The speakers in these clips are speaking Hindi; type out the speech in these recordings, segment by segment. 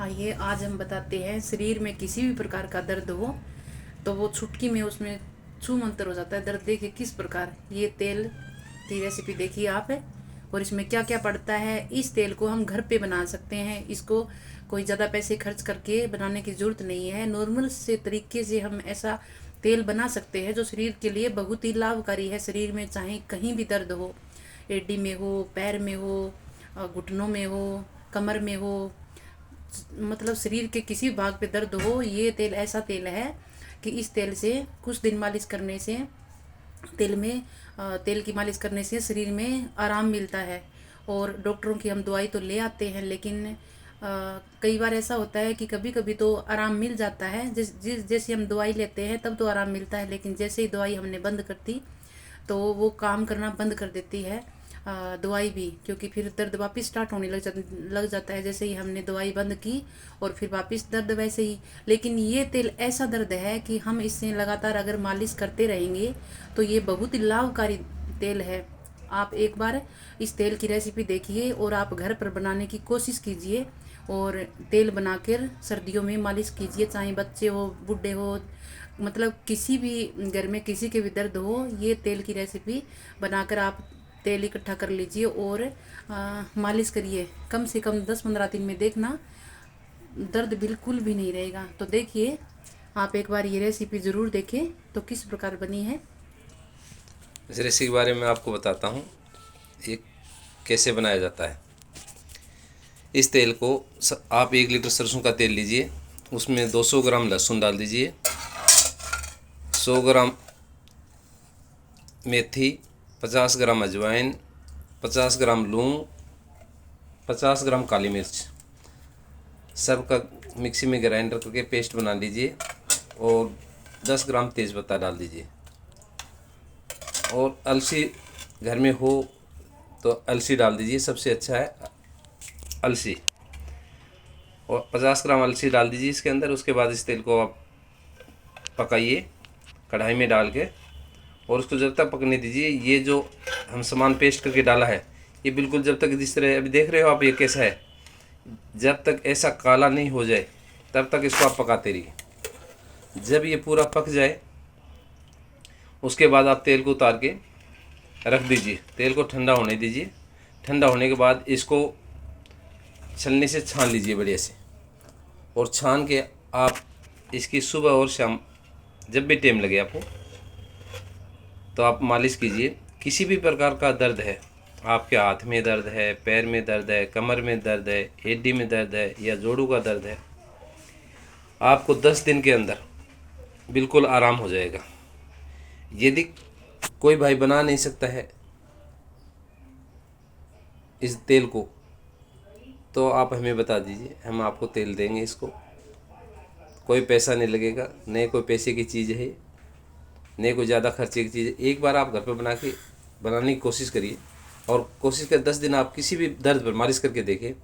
आइए आज हम बताते हैं शरीर में किसी भी प्रकार का दर्द हो तो वो चुटकी में उसमें छू मंतर हो जाता है। दर्द देखिए किस प्रकार ये तेल की रेसिपी देखिए आप है और इसमें क्या क्या पड़ता है। इस तेल को हम घर पे बना सकते हैं। इसको कोई ज़्यादा पैसे खर्च करके बनाने की ज़रूरत नहीं है। नॉर्मल से तरीके से हम ऐसा तेल बना सकते हैं जो शरीर के लिए बहुत ही लाभकारी है। शरीर में चाहे कहीं भी दर्द हो, एडी में हो, पैर में हो, घुटनों में हो, कमर में हो, मतलब शरीर के किसी भाग पे दर्द हो, ये तेल ऐसा तेल है कि इस तेल से कुछ दिन मालिश करने से तेल की मालिश करने से शरीर में आराम मिलता है। और डॉक्टरों की हम दवाई तो ले आते हैं, लेकिन कई बार ऐसा होता है कि कभी कभी तो आराम मिल जाता है। जैसे हम दवाई लेते हैं तब तो आराम मिलता है, लेकिन जैसे ही दवाई हमने बंद कर दी तो वो काम करना बंद कर देती है दवाई भी, क्योंकि फिर दर्द वापस स्टार्ट होने लग जाता है जैसे ही हमने दवाई बंद की, और फिर वापस दर्द वैसे ही। लेकिन ये तेल ऐसा दर्द है कि हम इससे लगातार अगर मालिश करते रहेंगे तो ये बहुत ही लाभकारी तेल है। आप एक बार इस तेल की रेसिपी देखिए और आप घर पर बनाने की कोशिश कीजिए और तेल बनाकर सर्दियों में मालिश कीजिए। चाहे बच्चे हो, बूढ़े हो, मतलब किसी भी घर में किसी के भी दर्द हो, ये तेल की रेसिपी बनाकर आप तेल इकट्ठा कर लीजिए और मालिश करिए। कम से कम 10-15 दिन में देखना दर्द बिल्कुल भी नहीं रहेगा। तो देखिए आप एक बार ये रेसिपी ज़रूर देखें तो किस प्रकार बनी है। इस रेसिपी के बारे में आपको बताता हूँ ये कैसे बनाया जाता है। इस तेल को आप 1 लीटर सरसों का तेल लीजिए, उसमें 200 ग्राम लहसुन डाल दीजिए, 100 ग्राम मेथी, 50 ग्राम अजवाइन, 50 ग्राम लौंग, 50 ग्राम काली मिर्च, सबका मिक्सी में ग्राइंडर करके पेस्ट बना लीजिए और 10 ग्राम तेज़पत्ता डाल दीजिए। और अलसी घर में हो तो अलसी डाल दीजिए, सबसे अच्छा है अलसी। और 50 ग्राम अलसी डाल दीजिए इसके अंदर। उसके बाद इस तेल को आप पकाइए कढ़ाई में डाल के, और उसको जब तक पकने दीजिए। ये जो हम सामान पेस्ट करके डाला है ये बिल्कुल जब तक जिस तरह अभी देख रहे हो आप ये कैसा है, जब तक ऐसा काला नहीं हो जाए तब तक इसको आप पकाते रहिए। जब ये पूरा पक जाए उसके बाद आप तेल को उतार के रख दीजिए, तेल को ठंडा होने दीजिए। ठंडा होने के बाद इसको छलनी से छान लीजिए बढ़िया से, और छान के आप इसकी सुबह और शाम जब भी टाइम लगे आपको तो आप मालिश कीजिए। किसी भी प्रकार का दर्द है, आपके हाथ में दर्द है, पैर में दर्द है, कमर में दर्द है, हड्डी में दर्द है या जोड़ों का दर्द है, आपको 10 दिन के अंदर बिल्कुल आराम हो जाएगा। यदि कोई भाई बना नहीं सकता है इस तेल को तो आप हमें बता दीजिए, हम आपको तेल देंगे। इसको कोई पैसा नहीं लगेगा, नहीं कोई पैसे की चीज़ है, नहीं कोई ज़्यादा खर्चे की चीज़ है। एक बार आप घर पर बनाने की कोशिश करिए, और कोशिश कर 10 दिन आप किसी भी दर्द पर मालिश करके देखिए,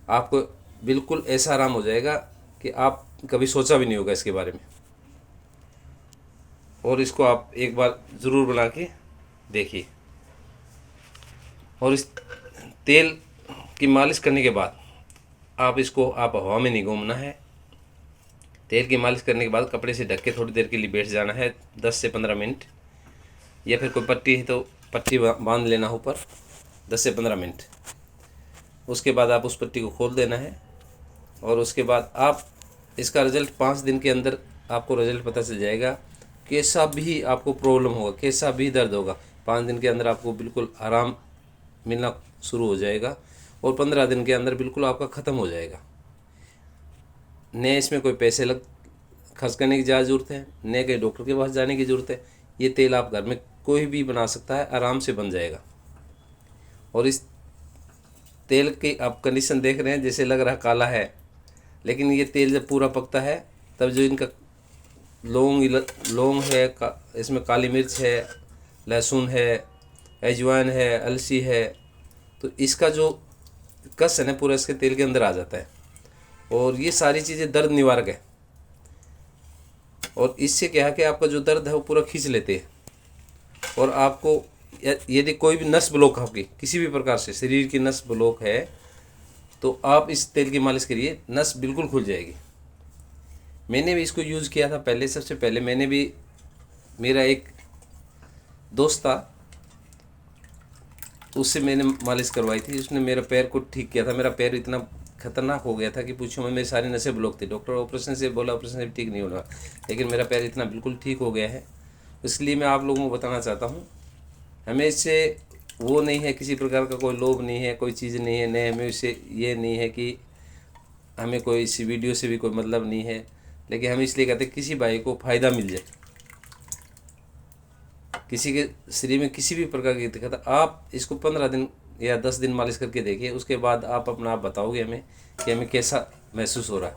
आपको बिल्कुल ऐसा आराम हो जाएगा कि आप कभी सोचा भी नहीं होगा इसके बारे में। और इसको आप एक बार ज़रूर बना के देखिए। और इस तेल की मालिश करने के बाद आप हवा में नहीं घूमना है। तेल की मालिश करने के बाद कपड़े से ढक के थोड़ी देर के लिए बैठ जाना है, 10 से 15 मिनट, या फिर कोई पट्टी है तो पट्टी बांध लेना ऊपर 10 से 15 मिनट। उसके बाद आप उस पट्टी को खोल देना है, और उसके बाद आप इसका रिज़ल्ट 5 दिन के अंदर आपको रिज़ल्ट पता चल जाएगा। कैसा भी आपको प्रॉब्लम होगा, कैसा भी दर्द होगा, 5 दिन के अंदर आपको बिल्कुल आराम मिलना शुरू हो जाएगा, और 15 दिन के अंदर बिल्कुल आपका ख़त्म हो जाएगा। न इसमें कोई पैसे खर्च करने की ज़्यादा ज़रूरत है, न कहीं डॉक्टर के पास जाने की ज़रूरत है। ये तेल आप घर में कोई भी बना सकता है, आराम से बन जाएगा। और इस तेल की आप कंडीशन देख रहे हैं, जैसे लग रहा काला है, लेकिन ये तेल जब पूरा पकता है तब जो इनका लौंग है, इसमें काली मिर्च है, लहसुन है, अजवाइन है, अलसी है, तो इसका जो कस है ना पूरा इसके तेल के अंदर आ जाता है। और ये सारी चीज़ें दर्द निवारक है, और इससे क्या है कि आपका जो दर्द है वो पूरा खींच लेते हैं। और आपको यदि कोई भी नस ब्लॉक है, आपकी किसी भी प्रकार से शरीर की नस ब्लॉक है, तो आप इस तेल की मालिश करिए, नस बिल्कुल खुल जाएगी। मैंने भी इसको यूज़ किया था पहले, सबसे पहले मैंने भी, मेरा एक दोस्त था उससे मैंने मालिश करवाई थी, उसने मेरा पैर को ठीक किया था। मेरा पैर इतना खतरनाक हो गया था कि पूछो मैं, मेरी सारी नसें ब्लॉक थी। डॉक्टर ऑपरेशन से बोला, ऑपरेशन से ठीक नहीं होगा, लेकिन मेरा पैर इतना बिल्कुल ठीक हो गया है। इसलिए मैं आप लोगों को बताना चाहता हूँ, हमें इससे वो नहीं है, किसी प्रकार का कोई लोभ नहीं है, कोई चीज़ नहीं है, नहीं हमें इससे ये नहीं है कि हमें कोई इसी वीडियो से भी कोई मतलब नहीं है, लेकिन हम इसलिए कहते हैं किसी भाई को फ़ायदा मिल जाए, किसी के शरीर में किसी भी प्रकार की दिक्कत है, आप इसको 15 दिन या 10 दिन मालिश करके देखिए। उसके बाद आप अपना आप बताओगे हमें कि हमें कैसा महसूस हो रहा है।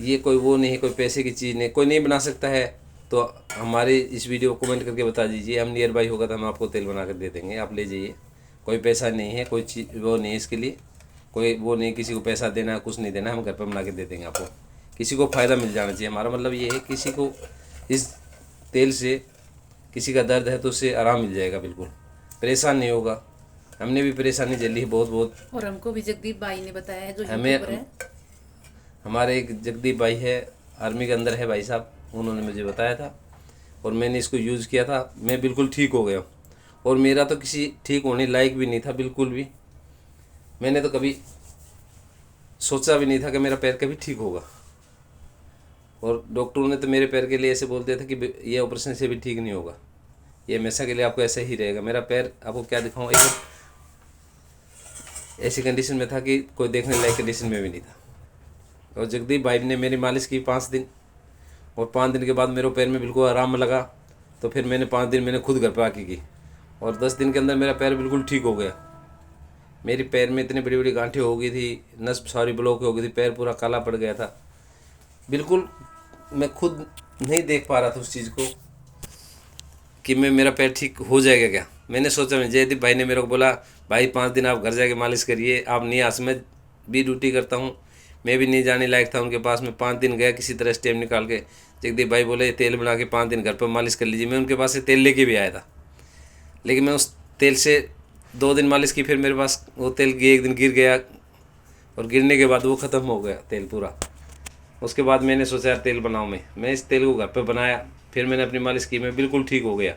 ये कोई वो नहीं है, कोई पैसे की चीज़ नहीं, कोई नहीं बना सकता है तो हमारे इस वीडियो को कमेंट करके बता दीजिए, हम नियर बाई होगा तो हम आपको तेल बना कर दे देंगे, आप ले जाइए। कोई पैसा नहीं है, कोई चीज़ वो नहीं है इसके लिए, कोई वो नहीं, किसी को पैसा देना है, कुछ नहीं देना, हम घर पर बना के दे देंगे आपको। किसी को फ़ायदा मिल जाना चाहिए, हमारा मतलब ये है किसी को इस तेल से, किसी का दर्द है तो उससे आराम मिल जाएगा, बिल्कुल परेशान नहीं होगा। हमने भी परेशानी झेली है बहुत बहुत। और हमको भी जगदीप भाई ने बताया है, जो हमें यूट्यूबर है। हमारे एक जगदीप भाई है, आर्मी के अंदर है भाई साहब, उन्होंने मुझे बताया था और मैंने इसको यूज़ किया था, मैं बिल्कुल ठीक हो गया हूँ। और मेरा तो किसी ठीक होने लायक भी नहीं था बिल्कुल भी, मैंने तो कभी सोचा भी नहीं था कि मेरा पैर कभी ठीक होगा। और डॉक्टरों ने तो मेरे पैर के लिए ऐसे बोल दिया था कि ये ऑपरेशन से भी ठीक नहीं होगा, ये हमेशा के लिए आपको ऐसा ही रहेगा। मेरा पैर आपको क्या दिखाऊँ, एक ऐसी कंडीशन में था कि कोई देखने लायक कंडीशन में भी नहीं था। और जगदीप भाई ने मेरी मालिश की 5 दिन, और 5 दिन के बाद मेरे पैर में बिल्कुल आराम लगा। तो फिर मैंने 5 दिन मैंने खुद घर पर आके की, और 10 दिन के अंदर मेरा पैर बिल्कुल ठीक हो गया। मेरे पैर में इतनी बड़ी बड़ी गांठें हो गई थी, नस सारी ब्लॉक हो गई थी, पैर पूरा काला पड़ गया था, बिल्कुल मैं खुद नहीं देख पा रहा था उस चीज़ को कि मेरा पैर ठीक हो जाएगा क्या। मैंने सोचा, मैं जयदीप भाई ने मेरे को बोला भाई 5 दिन आप घर जाके मालिश करिए, आप नहीं आ, मैं भी ड्यूटी करता हूँ, मैं भी नहीं जाने लायक था उनके पास। मैं 5 दिन गया किसी तरह स्टेम निकाल के, जगदीप भाई बोले तेल बना के 5 दिन घर पर मालिश कर लीजिए। मैं उनके पास से तेल लेके भी आया था, लेकिन मैं उस तेल से 2 दिन मालिश की, फिर मेरे पास वो तेल एक दिन गिर गया, और गिरने के बाद वो ख़त्म हो गया तेल पूरा। उसके बाद मैंने सोचा यार तेल बनाऊँ, मैं इस तेल को घर पर बनाया, फिर मैंने अपनी मालिश की, मैं बिल्कुल ठीक हो गया।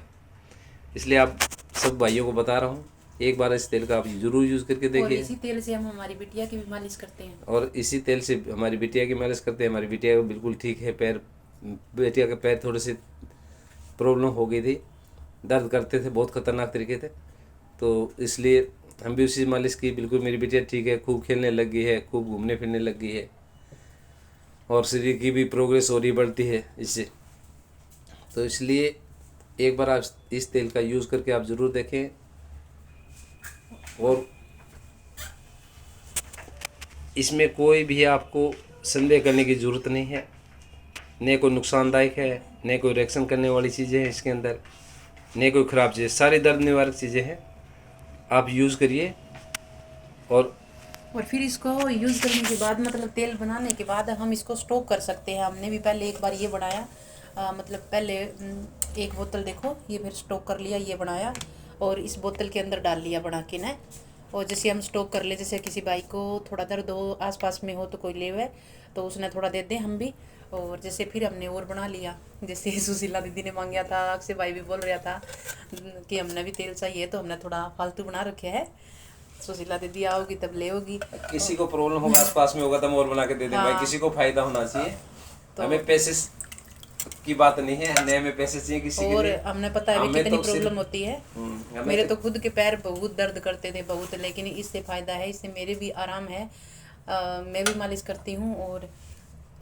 इसलिए आप सब भाइयों को बता रहा हूँ, एक बार इस तेल का आप ज़रूर यूज़ करके और देखिए। इसी तेल से हम हमारी बिटिया की भी मालिश करते हैं। और इसी तेल से हमारी बिटिया की मालिश करते हैं, हमारी बिटिया को बिल्कुल ठीक है पैर। बिटिया के पैर थोड़े से प्रॉब्लम हो गई थी, दर्द करते थे बहुत ख़तरनाक तरीके से, तो इसलिए हम भी उसी मालिश की। बिल्कुल मेरी बिटिया ठीक है, खूब खेलने लग गई है, खूब घूमने फिरने लग गई है, और शरीर की भी प्रोग्रेस हो रही बढ़ती है इससे। तो इसलिए एक बार आप इस तेल का यूज़ करके आप ज़रूर देखें, और इसमें कोई भी आपको संदेह करने की ज़रूरत नहीं है, न कोई नुकसानदायक है, न कोई रिएक्शन करने वाली चीज़ें हैं इसके अंदर, न कोई ख़राब चीज़, सारी दर्द निवारक चीज़ें हैं। आप यूज़ करिए। और फिर इसको यूज़ करने के बाद, मतलब तेल बनाने के बाद हम इसको स्टॉक कर सकते हैं। हमने भी पहले एक बार ये बनाया, मतलब पहले एक बोतल देखो, ये फिर स्टॉक कर लिया, ये बनाया और इस बोतल के अंदर डाल लिया बना के ना। और जैसे हम स्टॉक कर ले, जैसे किसी भाई को थोड़ा दर्द हो, आसपास में हो तो कोई ले हुए तो उसने थोड़ा दे दे हम भी। और जैसे फिर हमने और बना लिया, जैसे सुशीला दीदी ने मांगा था, अक्षय भाई भी बोल रहा था कि हमने भी तेल चाहिए, तो हमने थोड़ा फालतू बना रखे है। सुशीला दीदी आओगी तब ले होगी। किसी को प्रॉब्लम होगा, आसपास में होगा तो हम और बना के दे दें। हाँ। भाई किसी को फायदा होना चाहिए, तो हमें पैसे की बात नहीं है, हमें हमें पैसे चाहिए किसी के और लिए। हमने पता है भी हमें कितनी तो प्रॉब्लम होती है। मेरे तो खुद के पैर बहुत दर्द करते थे बहुत, लेकिन इससे फ़ायदा है, इससे मेरे भी आराम है। मैं भी मालिश करती हूँ। और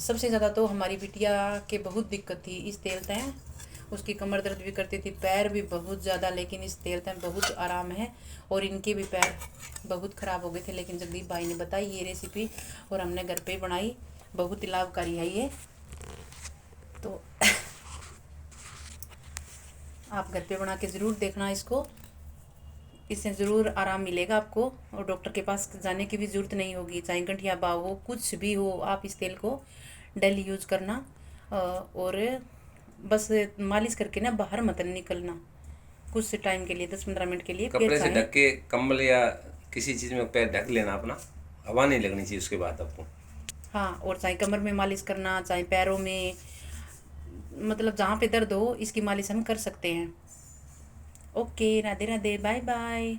सबसे ज़्यादा तो हमारी बिटिया के बहुत दिक्कत थी इस तेल से, उसकी कमर दर्द भी करती थी, पैर भी बहुत ज़्यादा, लेकिन इस तेल से बहुत आराम है। और इनके भी पैर बहुत ख़राब हो गए थे, लेकिन जगदीप भाई ने बताई ये रेसिपी और हमने घर पे बनाई, बहुत ही लाभकारी है ये। तो आप घर पे बना के ज़रूर देखना इसको, इससे ज़रूर आराम मिलेगा आपको। और डॉक्टर के पास जाने की भी ज़रूरत नहीं होगी, चाहे गंठिया बाव हो, कुछ भी हो, आप इस तेल को डेली यूज़ करना। और बस मालिश करके ना बाहर मत निकलना, कुछ टाइम के लिए 10-15 मिनट के लिए, फिर कपड़े से चाहे ढक के कंबल या किसी चीज़ में पैर ढक लेना अपना, हवा नहीं लगनी चाहिए उसके बाद आपको। हाँ, और चाहे कमर में मालिश करना, चाहे पैरों में, मतलब जहाँ पे दर्द हो इसकी मालिश हम कर सकते हैं। Okay, Radhe Radhe, bye bye.